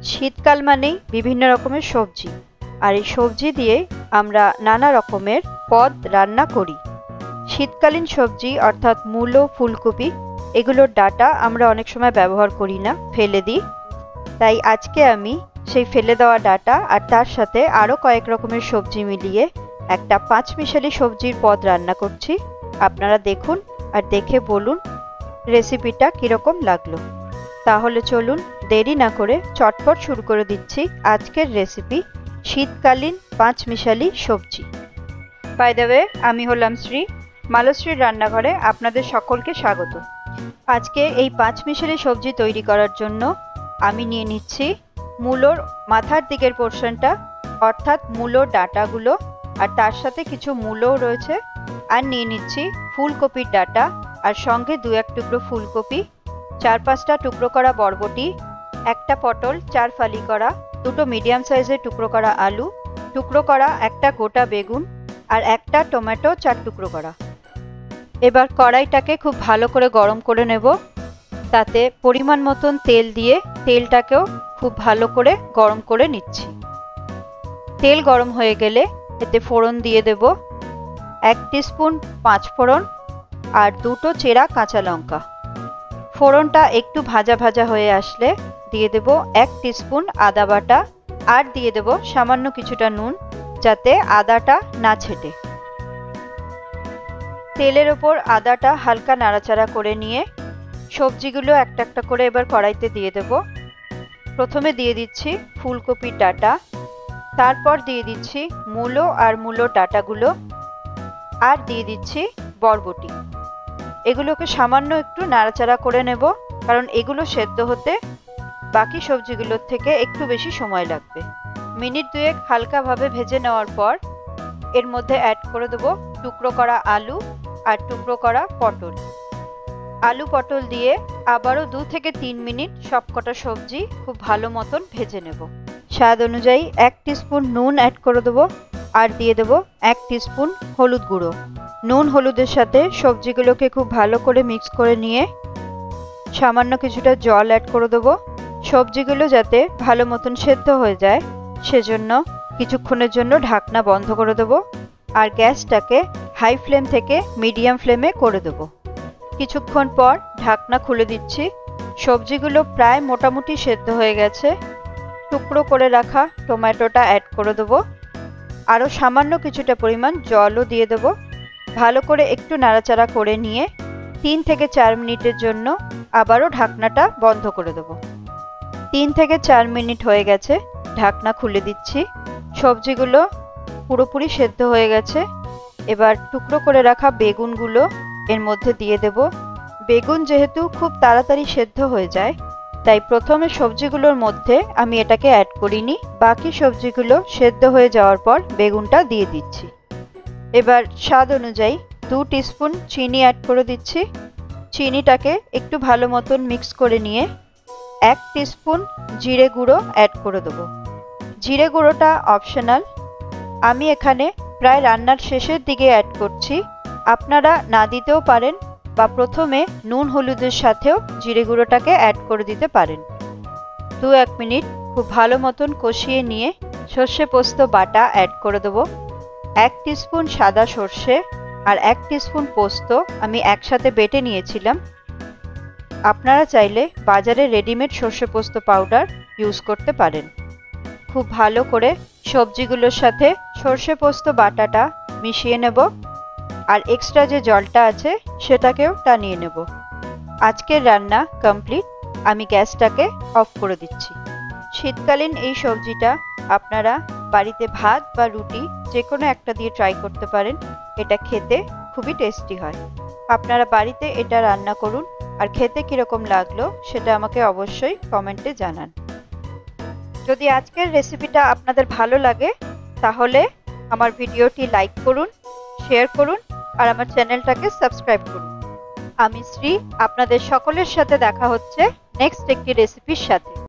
শীতকাল মানেই বিভিন্ন রকমের সবজি, আর এই সবজি দিয়ে আমরা নানা রকমের পদ রান্না করি। শীতকালীন সবজি অর্থাৎ মূলো, ফুলকপি এগুলোর ডাঁটা আমরা অনেক সময় ব্যবহার করি না, ফেলে দিই। তাই আজকে আমি সেই ফেলে দেওয়া ডাঁটা আর তার সাথে আরও কয়েক রকমের সবজি মিলিয়ে একটা পাঁচমিশালি সবজির পদ রান্না করছি। আপনারা দেখুন আর দেখে বলুন রেসিপিটা কীরকম লাগলো। তাহলে চলুন দেরি না করে চটপট শুরু করে দিচ্ছি আজকের রেসিপি, শীতকালীন পাঁচমিশালি সবজি। বাই দ্য ওয়ে, আমি হলাম শ্রী, মালশ্রীর রান্নাঘরে আপনাদের সকলকে স্বাগত। আজকে এই পাঁচমিশালি সবজি তৈরি করার জন্য আমি নিয়ে নিচ্ছি মূলোর মাথার দিকের পোর্শনটা, অর্থাৎ মূলোর ডাঁটাগুলো, আর তার সাথে কিছু মূলোও রয়েছে। আর নিয়ে নিচ্ছি ফুলকপির ডাঁটা, আর সঙ্গে 2-1 টুকরো ফুলকপি, 4-5টা টুকরো করা বরবটি, একটা পটল 4 ফালি করা, 2টো মিডিয়াম সাইজের টুকরো করা আলু, টুকরো করা একটা গোটা বেগুন, আর একটা টমেটো 4 টুকরো করা। এবার কড়াইটাকে খুব ভালো করে গরম করে নেব। তাতে পরিমাণ মতন তেল দিয়ে তেলটাকেও খুব ভালো করে গরম করে নিচ্ছি। তেল গরম হয়ে গেলে এতে ফোড়ন দিয়ে দেব। 1 টিস্পুন 5 ফোড়ন আর 2টো চেরা কাঁচা লঙ্কা। ফোড়নটা একটু ভাজা ভাজা হয়ে আসলে দিয়ে দেব 1 টিস্পুন আদা বাটা, আর দিয়ে দেব সামান্য কিছুটা নুন, যাতে আদাটা না ছেটে। তেলের ওপর আদাটা হালকা নাড়াচাড়া করে নিয়ে সবজিগুলো একটা একটা করে এবার কড়াইতে দিয়ে দেব। প্রথমে দিয়ে দিচ্ছি ফুলকপির ডাঁটা, তারপর দিয়ে দিচ্ছি মূলো আর মূলোর ডাঁটাগুলো, আর দিয়ে দিচ্ছি বরবটি। এগুলোকে সামান্য একটু নাড়াচাড়া করে নেব, কারণ এগুলো সেদ্ধ হতে বাকি সবজিগুলোর থেকে একটু বেশি সময় লাগবে। মিনিট 2 হালকাভাবে ভেজে নেওয়ার পর এর মধ্যে অ্যাড করে দেব টুকরো করা আলু আর টুকরো করা পটল। আলু পটল দিয়ে আবারও 2 থেকে 3 মিনিট সবকটা সবজি খুব ভালো মতন ভেজে নেব। স্বাদ অনুযায়ী 1 টিস্পুন নুন অ্যাড করে দেব, আর দিয়ে দেব 1 টিস্পুন হলুদ গুঁড়ো। নুন হলুদের সাথে সবজিগুলোকে খুব ভালো করে মিক্স করে নিয়ে সামান্য কিছুটা জল অ্যাড করে দেব। সবজিগুলো যাতে ভালো মতন সেদ্ধ হয়ে যায় সেজন্য কিছুক্ষণের জন্য ঢাকনা বন্ধ করে দেব, আর গ্যাসটাকে হাই ফ্লেম থেকে মিডিয়াম ফ্লেমে করে দেব। কিছুক্ষণ পর ঢাকনা খুলে দিচ্ছি। সবজিগুলো প্রায় মোটামুটি সেদ্ধ হয়ে গেছে। টুকরো করে রাখা টমেটোটা অ্যাড করে দেব, আরও সামান্য কিছুটা পরিমাণ জলও দিয়ে দেব। ভালো করে একটু নাড়াচাড়া করে নিয়ে 3 থেকে 4 মিনিটের জন্য আবারও ঢাকনাটা বন্ধ করে দেব। 3 থেকে 4 মিনিট হয়ে গেছে, ঢাকনা খুলে দিচ্ছি। সবজিগুলো পুরোপুরি সেদ্ধ হয়ে গেছে। এবার টুকরো করে রাখা বেগুনগুলো এর মধ্যে দিয়ে দেব। বেগুন যেহেতু খুব তাড়াতাড়ি সেদ্ধ হয়ে যায়, তাই প্রথমে সবজিগুলোর মধ্যে আমি এটাকে অ্যাড করিনি, বাকি সবজিগুলো সেদ্ধ হয়ে যাওয়ার পর বেগুনটা দিয়ে দিচ্ছি। এবার স্বাদ অনুযায়ী 2 টিস্পুন চিনি অ্যাড করে দিচ্ছি। চিনিটাকে একটু ভালো মতন মিক্স করে নিয়ে 1 টিস্পুন জিরে গুঁড়ো অ্যাড করে দেবো। জিরে গুঁড়োটা অপশনাল, আমি এখানে প্রায় রান্নার শেষের দিকে অ্যাড করছি। আপনারা না দিতেও পারেন, বা প্রথমে নুন হলুদের সাথেও জিরে গুঁড়োটাকে অ্যাড করে দিতে পারেন। 2-1 মিনিট খুব ভালো মতন কষিয়ে নিয়ে সর্ষে পোস্ত বাটা অ্যাড করে দেবো। 1 টিস্পুন সাদা সর্ষে আর 1 টিস্পুন পোস্ত আমি একসাথে বেটে নিয়েছিলাম। আপনারা চাইলে বাজারে রেডিমেড সর্ষে পোস্ত পাউডার ইউজ করতে পারেন। খুব ভালো করে সবজিগুলোর সাথে সর্ষে পোস্ত বাটাটা মিশিয়ে নেব, আর এক্সট্রা যে জলটা আছে সেটাকেও টানিয়ে নেব। আজকের রান্না কমপ্লিট, আমি গ্যাসটাকে অফ করে দিচ্ছি। শীতকালীন এই সবজিটা আপনারা বাড়িতে ভাত বা রুটি যে কোনো একটা দিয়ে ট্রাই করতে পারেন। এটা খেতে খুবই টেস্টি হয়। আপনারা বাড়িতে এটা রান্না করুন, আর খেতে কীরকম লাগলো সেটা আমাকে অবশ্যই কমেন্টে জানান। যদি আজকের রেসিপিটা আপনাদের ভালো লাগে তাহলে আমার ভিডিওটি লাইক করুন, শেয়ার করুন, আর আমার চ্যানেলটাকে সাবস্ক্রাইব করুন। আমি শ্রী, আপনাদের সকলের সাথে দেখা হচ্ছে নেক্সট একটি রেসিপির সাথে।